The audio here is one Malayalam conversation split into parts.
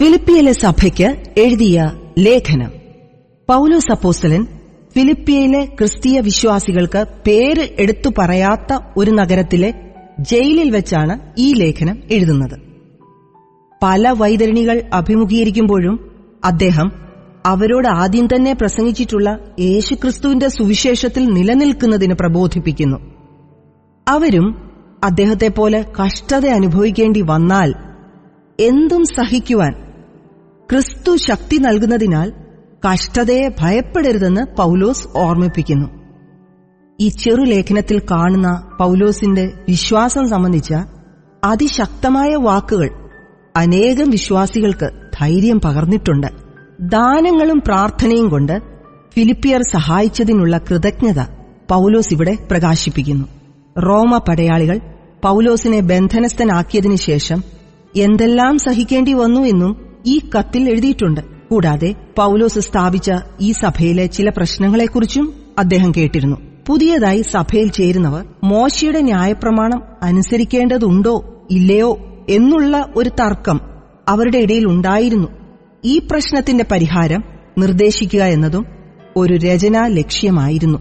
ഫിലിപ്പിയിലെ സഭയ്ക്ക് എഴുതിയ ലേഖനം. പൗലോസ് അപ്പോസ്തലൻ ഫിലിപ്പിയിലെ ക്രിസ്തീയ വിശ്വാസികൾക്ക് പേര് എടുത്തു പറയാത്ത ഒരു നഗരത്തിലെ ജയിലിൽ വെച്ചാണ് ഈ ലേഖനം എഴുതുന്നത്. പല വൈതരണികൾ അഭിമുഖീകരിക്കുമ്പോഴും അദ്ദേഹം അവരോട് ആദ്യം തന്നെ പ്രസംഗിച്ചിട്ടുള്ള യേശുക്രിസ്തുവിന്റെ സുവിശേഷത്തിൽ നിലനിൽക്കുന്നതിന് പ്രബോധിപ്പിക്കുന്നു. അവരും അദ്ദേഹത്തെപ്പോലെ കഷ്ടത അനുഭവിക്കേണ്ടി വന്നാൽ എന്തും സഹിക്കുവാൻ ക്രിസ്തു ശക്തി നൽകുന്നതിനാൽ കഷ്ടതയെ ഭയപ്പെടരുതെന്ന് പൗലോസ് ഓർമ്മിപ്പിക്കുന്നു. ഈ ചെറുലേഖനത്തിൽ കാണുന്ന പൗലോസിന്റെ വിശ്വാസം സംബന്ധിച്ച അതിശക്തമായ വാക്കുകൾ അനേകം വിശ്വാസികൾക്ക് ധൈര്യം പകർന്നിട്ടുണ്ട്. ദാനങ്ങളും പ്രാർത്ഥനയും കൊണ്ട് ഫിലിപ്പിയർ സഹായിച്ചതിനുള്ള കൃതജ്ഞത പൗലോസ് ഇവിടെ പ്രകാശിപ്പിക്കുന്നു. റോമ പടയാളികൾ പൗലോസിനെ ബന്ധനസ്ഥനാക്കിയതിനു ശേഷം എന്തെല്ലാം സഹിക്കേണ്ടി വന്നു എന്നും ഈ കത്തിൽ എഴുതിയിട്ടുണ്ട്. കൂടാതെ പൗലോസ് സ്ഥാപിച്ച ഈ സഭയിലെ ചില പ്രശ്നങ്ങളെക്കുറിച്ചും അദ്ദേഹം കേട്ടിരുന്നു. പുതിയതായി സഭയിൽ ചേരുന്നവർ മോശയുടെ ന്യായപ്രമാണം അനുസരിക്കേണ്ടതുണ്ടോ ഇല്ലയോ എന്നുള്ള ഒരു തർക്കം അവരുടെ ഇടയിൽ ഉണ്ടായിരുന്നു. ഈ പ്രശ്നത്തിന്റെ പരിഹാരം നിർദ്ദേശിക്കുക എന്നതും ഒരു രചനാ ലക്ഷ്യമായിരുന്നു.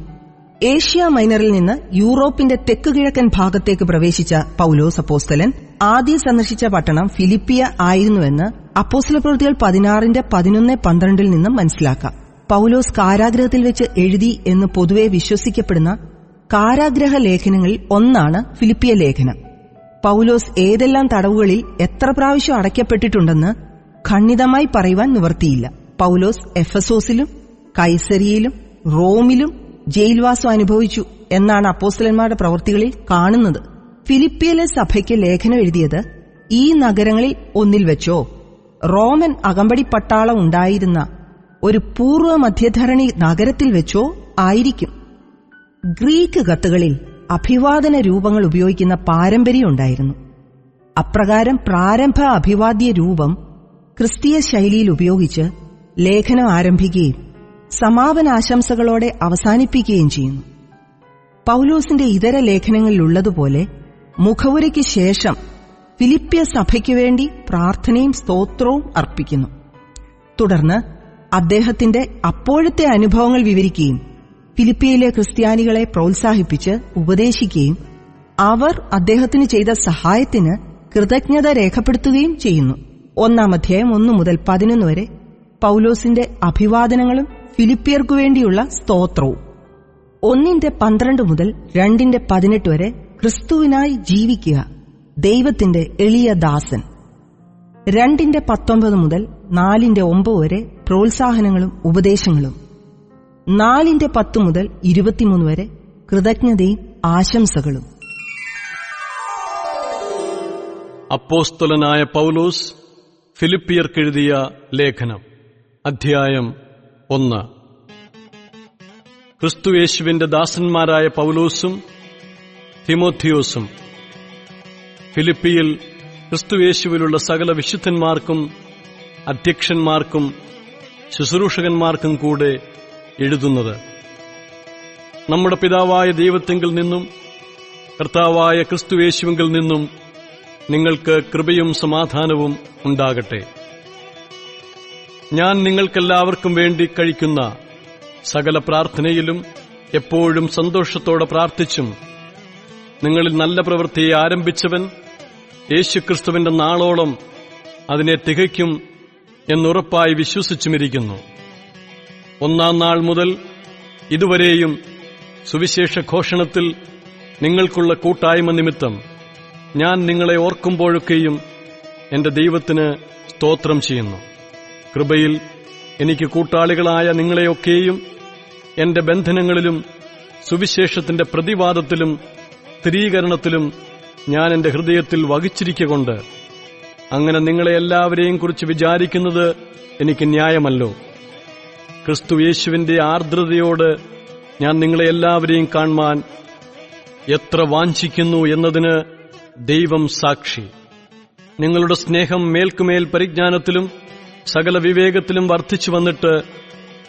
ഏഷ്യ മൈനറിൽ നിന്ന് യൂറോപ്പിന്റെ തെക്കുകിഴക്കൻ ഭാഗത്തേക്ക് പ്രവേശിച്ച പൗലോസ് അപ്പോസ്തലൻ ആദ്യം സന്ദർശിച്ച പട്ടണം ഫിലിപ്പിയ ആയിരുന്നുവെന്ന് അപ്പോസ്തലപ്രവൃത്തികൾ 16:11-12 നിന്നും മനസ്സിലാക്കാം. പൗലോസ് കാരാഗ്രഹത്തിൽ വെച്ച് എഴുതി എന്ന് പൊതുവെ വിശ്വസിക്കപ്പെടുന്ന കാരാഗ്രഹ ലേഖനങ്ങളിൽ ഒന്നാണ് ഫിലിപ്പിയ ലേഖനം. പൗലോസ് ഏതെല്ലാം തടവുകളിൽ എത്ര പ്രാവശ്യം അടയ്ക്കപ്പെട്ടിട്ടുണ്ടെന്ന് ഖണ്ഡിതമായി പറയുവാൻ നിവർത്തിയില്ല. പൗലോസ് എഫെസോസിലും കൈസരിയയിലും റോമിലും ജയിൽവാസം അനുഭവിച്ചു എന്നാണ് അപ്പോസ്തലന്മാരുടെ പ്രവൃത്തികളിൽ കാണുന്നത്. ഫിലിപ്പിയിലെ സഭയ്ക്ക് ലേഖനം എഴുതിയത് ഈ നഗരങ്ങളിൽ ഒന്നിൽ വെച്ചോ റോമൻ അകമ്പടി പട്ടാളം ഉണ്ടായിരുന്ന ഒരു പൂർവ്വ മധ്യധരണി നഗരത്തിൽ വെച്ചോ ആയിരിക്കും. ഗ്രീക്ക് കത്തുകളിൽ അഭിവാദന രൂപങ്ങൾ ഉപയോഗിക്കുന്ന പാരമ്പര്യമുണ്ടായിരുന്നു. അപ്രകാരം പ്രാരംഭ അഭിവാദ്യ രൂപം ക്രിസ്തീയ ശൈലിയിൽ ഉപയോഗിച്ച് ലേഖനം ആരംഭിക്കുകയും സമാപനാശംസകളോടെ അവസാനിപ്പിക്കുകയും ചെയ്യുന്നു. പൗലോസിന്റെ ഇതര ലേഖനങ്ങളിലുള്ളതുപോലെ മുഖവുരയ്ക്ക് ശേഷം ഫിലിപ്പിയ സഭയ്ക്കു വേണ്ടി പ്രാർത്ഥനയും സ്തോത്രവും അർപ്പിക്കുന്നു. തുടർന്ന് അദ്ദേഹത്തിന്റെ അപ്പോഴത്തെ അനുഭവങ്ങൾ വിവരിക്കുകയും ഫിലിപ്പിയയിലെ ക്രിസ്ത്യാനികളെ പ്രോത്സാഹിപ്പിച്ച് ഉപദേശിക്കുകയും അവർ അദ്ദേഹത്തിന് ചെയ്ത സഹായത്തിന് കൃതജ്ഞത രേഖപ്പെടുത്തുകയും ചെയ്യുന്നു. 1 അധ്യായം 1 മുതൽ 11 വരെ പൗലോസിന്റെ അഭിവാദനങ്ങളും ഫിലിപ്പിയർക്കു വേണ്ടിയുള്ള സ്തോത്രവും. 1:12 മുതൽ 2:18 വരെ ക്രിസ്തുവിനായി ജീവിക്കുക, ദൈവത്തിന്റെ എളിയ ദാസൻ. 2:19 മുതൽ 4:9 വരെ പ്രോത്സാഹനങ്ങളും ഉപദേശങ്ങളും. 4:10 മുതൽ 23 വരെ കൃതജ്ഞതയും ആശംസകളും. അപ്പോസ്തലനായ പൗലോസ് ഫിലിപ്പിയർക്കെഴുതിയ ലേഖനം. അധ്യായം 1. ക്രിസ്തുയേശുവിന്റെ ദാസന്മാരായ പൗലോസും തിമോഥിയോസും ഫിലിപ്പിയിൽ ക്രിസ്തുയേശുവിലുള്ള സകല വിശുദ്ധന്മാർക്കും അധ്യക്ഷന്മാർക്കും ശുശ്രൂഷകന്മാർക്കും കൂടെ എഴുതുന്നത്, നമ്മുടെ പിതാവായ ദൈവത്തിങ്കിൽ നിന്നും കർത്താവായ ക്രിസ്തുയേശുവിങ്കിൽ നിന്നും നിങ്ങൾക്ക് കൃപയും സമാധാനവും ഉണ്ടാകട്ടെ. ഞാൻ നിങ്ങൾക്കെല്ലാവർക്കും വേണ്ടി കഴിക്കുന്ന സകല പ്രാർത്ഥനയിലും എപ്പോഴും സന്തോഷത്തോടെ പ്രാർത്ഥിച്ചും നിങ്ങളിൽ നല്ല പ്രവൃത്തിയെ ആരംഭിച്ചവൻ യേശുക്രിസ്തുവിന്റെ നാളോളം അതിനെ തികയ്ക്കും എന്നുറപ്പായി വിശ്വസിച്ചുമിരിക്കുന്നു. 1 നാൾ മുതൽ ഇതുവരെയും സുവിശേഷ ഘോഷണത്തിൽ നിങ്ങൾക്കുള്ള കൂട്ടായ്മ നിമിത്തം ഞാൻ നിങ്ങളെ ഓർക്കുമ്പോഴൊക്കെയും എന്റെ ദൈവത്തിന് സ്തോത്രം ചെയ്യുന്നു. കൃപയിൽ എനിക്ക് കൂട്ടാളികളായ നിങ്ങളെയൊക്കെയും എന്റെ ബന്ധനങ്ങളിലും സുവിശേഷത്തിന്റെ പ്രതിവാദത്തിലും സ്ഥിരീകരണത്തിലും ഞാൻ എന്റെ ഹൃദയത്തിൽ വഹിച്ചിരിക്കൊണ്ട് അങ്ങനെ നിങ്ങളെ എല്ലാവരെയും കുറിച്ച് വിചാരിക്കുന്നത് എനിക്ക് ന്യായമല്ലോ. ക്രിസ്തു യേശുവിന്റെ ആർദ്രതയോട് ഞാൻ നിങ്ങളെ എല്ലാവരെയും കാണുവാൻ എത്ര വാഞ്ചിക്കുന്നു എന്നതിന് ദൈവം സാക്ഷി. നിങ്ങളുടെ സ്നേഹം മേൽക്കുമേൽ പരിജ്ഞാനത്തിലും സകല വിവേകത്തിലും വർദ്ധിച്ചു വന്നിട്ട്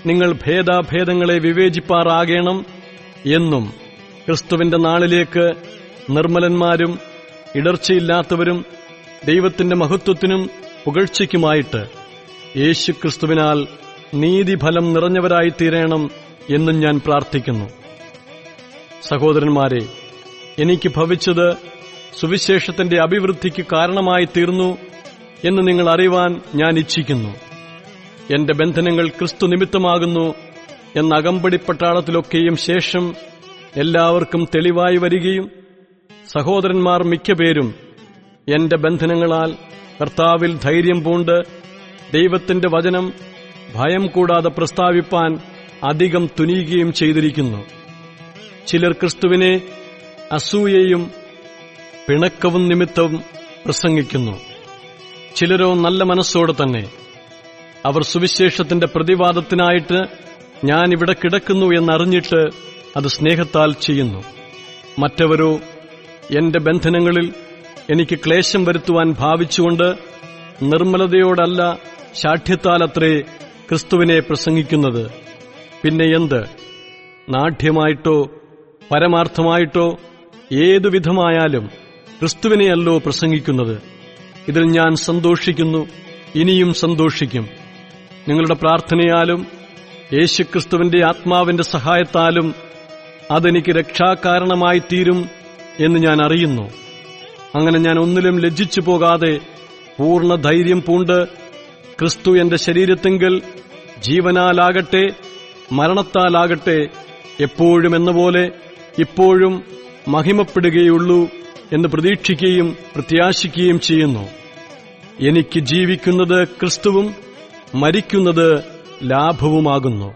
നിങ്ങൾ ഭേദാഭേദങ്ങളെ വിവേചിപ്പാറാകണം എന്നും ക്രിസ്തുവിന്റെ നാളിലേക്ക് നിർമ്മലന്മാരും ഇടർച്ചയില്ലാത്തവരും ദൈവത്തിന്റെ മഹത്വത്തിനും പുകഴ്ചയ്ക്കുമായിട്ട് യേശുക്രിസ്തുവിനാൽ നീതിഫലം നിറഞ്ഞവരായിത്തീരണം എന്നും ഞാൻ പ്രാർത്ഥിക്കുന്നു. സഹോദരന്മാരെ, എനിക്ക് ഭവിച്ചത് സുവിശേഷത്തിന്റെ അഭിവൃദ്ധിക്ക് കാരണമായി തീർന്നു എന്ന് നിങ്ങൾ അറിവാൻ ഞാൻ ഇച്ഛിക്കുന്നു. എന്റെ ബന്ധനങ്ങൾ ക്രിസ്തു നിമിത്തമാകുന്നു എന്ന അകമ്പടിപ്പട്ടാളത്തിലൊക്കെയും ശേഷം എല്ലാവർക്കും തെളിവായി വരികയും സഹോദരന്മാർ മിക്കപേരും എന്റെ ബന്ധനങ്ങളാൽ കർത്താവിൽ ധൈര്യം പൂണ്ട് ദൈവത്തിന്റെ വചനം ഭയം കൂടാതെ പ്രസ്താവിപ്പാൻ അധികം തുനിയുകയും ചെയ്തിരിക്കുന്നു. ചിലർ ക്രിസ്തുവിനെ അസൂയയും പിണക്കവും നിമിത്തം പ്രസംഗിക്കുന്നു. ചിലരോ നല്ല മനസ്സോടെ തന്നെ. അവർ സുവിശേഷത്തിന്റെ പ്രതിവാദത്തിനായിട്ട് ഞാൻ ഇവിടെ കിടക്കുന്നു എന്നറിഞ്ഞിട്ട് അത് സ്നേഹത്താൽ ചെയ്യുന്നു. മറ്റവരോ എന്റെ ബന്ധനങ്ങളിൽ എനിക്ക് ക്ലേശം വരുത്തുവാൻ ഭാവിച്ചുകൊണ്ട് നിർമ്മലതയോടല്ല ശാഠ്യത്താലത്രേ ക്രിസ്തുവിനെ പ്രസംഗിക്കുന്നത്. പിന്നെ എന്ത്? നാഢ്യമായിട്ടോ പരമാർത്ഥമായിട്ടോ ഏതുവിധമായാലും ക്രിസ്തുവിനെയല്ലോ പ്രസംഗിക്കുന്നത്. ഇതിൽ ഞാൻ സന്തോഷിക്കുന്നു, ഇനിയും സന്തോഷിക്കും. നിങ്ങളുടെ പ്രാർത്ഥനയാലും യേശുക്രിസ്തുവിന്റെ ആത്മാവിന്റെ സഹായത്താലും അതെനിക്ക് രക്ഷാകാരണമായി തീരും എന്ന് ഞാൻ അറിയുന്നു. അങ്ങനെ ഞാൻ ഒന്നിലും ലജ്ജിച്ചു പോകാതെ പൂർണ്ണ ധൈര്യം പൂണ്ട് ക്രിസ്തു എന്റെ ശരീരത്തിങ്കൽ ജീവനാലാകട്ടെ മരണത്താലാകട്ടെ എപ്പോഴും എന്നപോലെ ഇപ്പോഴും മഹിമപ്പെടുകയുള്ളൂ എന്ന് പ്രതീക്ഷിക്കുകയും പ്രത്യാശിക്കുകയും ചെയ്യുന്നു. എനിക്ക് ജീവിക്കുന്നത് ക്രിസ്തുവും മരിക്കുന്നത് ലാഭവുമാകുന്നു.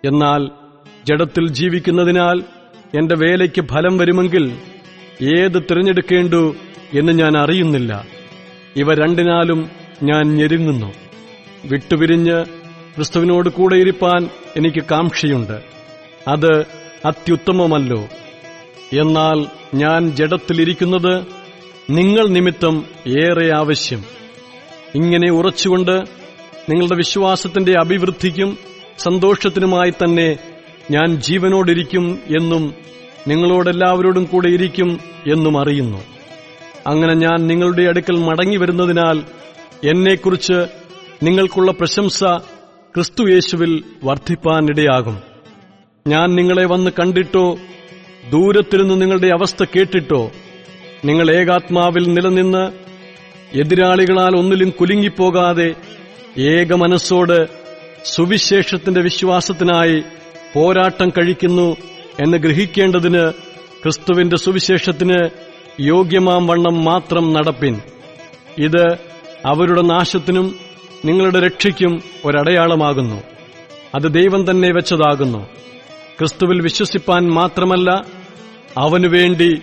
എന്നാൽ ജഡത്തിൽ ജീവിക്കുന്നതിനാൽ എന്റെ വേലയ്ക്ക് ഫലം വരുമെങ്കിൽ ഏത് തിരഞ്ഞെടുക്കേണ്ടു എന്ന് ഞാൻ അറിയുന്നില്ല. ഇവ രണ്ടിനാലും ഞാൻ ഞെരുങ്ങുന്നു. വിട്ടുപിരിഞ്ഞ് ക്രിസ്തുവിനോട് കൂടെയിരിക്കാൻ എനിക്ക് കാംക്ഷയുണ്ട്. അത് അത്യുത്തമമല്ലോ. എന്നാൽ ഞാൻ ജഡത്തിലിരിക്കുന്നത് നിങ്ങൾ നിമിത്തം ഏറെ ആവശ്യം. ഇങ്ങനെ ഉറച്ചുകൊണ്ട് നിങ്ങളുടെ വിശ്വാസത്തിന്റെ അഭിവൃദ്ധിക്കും സന്തോഷത്തിനുമായി തന്നെ ഞാൻ ജീവനോടിരിക്കും എന്നും നിങ്ങളോടെല്ലാവരോടും കൂടെ ഇരിക്കും എന്നും അറിയുന്നു. അങ്ങനെ ഞാൻ നിങ്ങളുടെ അടുക്കൽ മടങ്ങി വരുന്നതിനാൽ എന്നെക്കുറിച്ച് നിങ്ങൾക്കുള്ള പ്രശംസ ക്രിസ്തുയേശുവിൽ വർദ്ധിപ്പാനിടയാകും. ഞാൻ നിങ്ങളെ വന്ന് കണ്ടിട്ടോ ദൂരത്തിരുന്ന് നിങ്ങളുടെ അവസ്ഥ കേട്ടിട്ടോ നിങ്ങൾ ഏകാത്മാവിൽ നിലനിന്ന് എതിരാളികളാൽ ഒന്നിലും കുലുങ്ങിപ്പോകാതെ ഏകമനസ്സോട് സുവിശേഷത്തിന്റെ വിശ്വാസത്തിനായി പോരാട്ടം കഴിക്കുന്നു എന്ന് ഗ്രഹിക്കേണ്ടതിന് ക്രിസ്തുവിന്റെ സുവിശേഷത്തിന് യോഗ്യമാം വണ്ണം മാത്രം നടപ്പിൻ. ഇത് അവരുടെ നാശത്തിനും നിങ്ങളുടെ രക്ഷയ്ക്കും ഒരടയാളമാകുന്നു. അത് ദൈവം തന്നെ വെച്ചതാകുന്നു. ക്രിസ്തുവിൽ വിശ്വസിപ്പാൻ മാത്രമല്ല, അവനുവേണ്ടി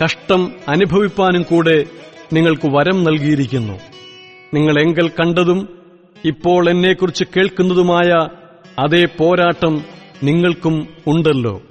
കഷ്ടം അനുഭവിപ്പാനും കൂടെ നിങ്ങൾക്ക് വരം നൽകിയിരിക്കുന്നു. നിങ്ങൾ എങ്കൽ കണ്ടതും ഇപ്പോൾ എന്നെക്കുറിച്ച് കേൾക്കുന്നതുമായ അതേ പോരാട്ടം നിങ്ങൾക്കും ഉണ്ടല്ലോ.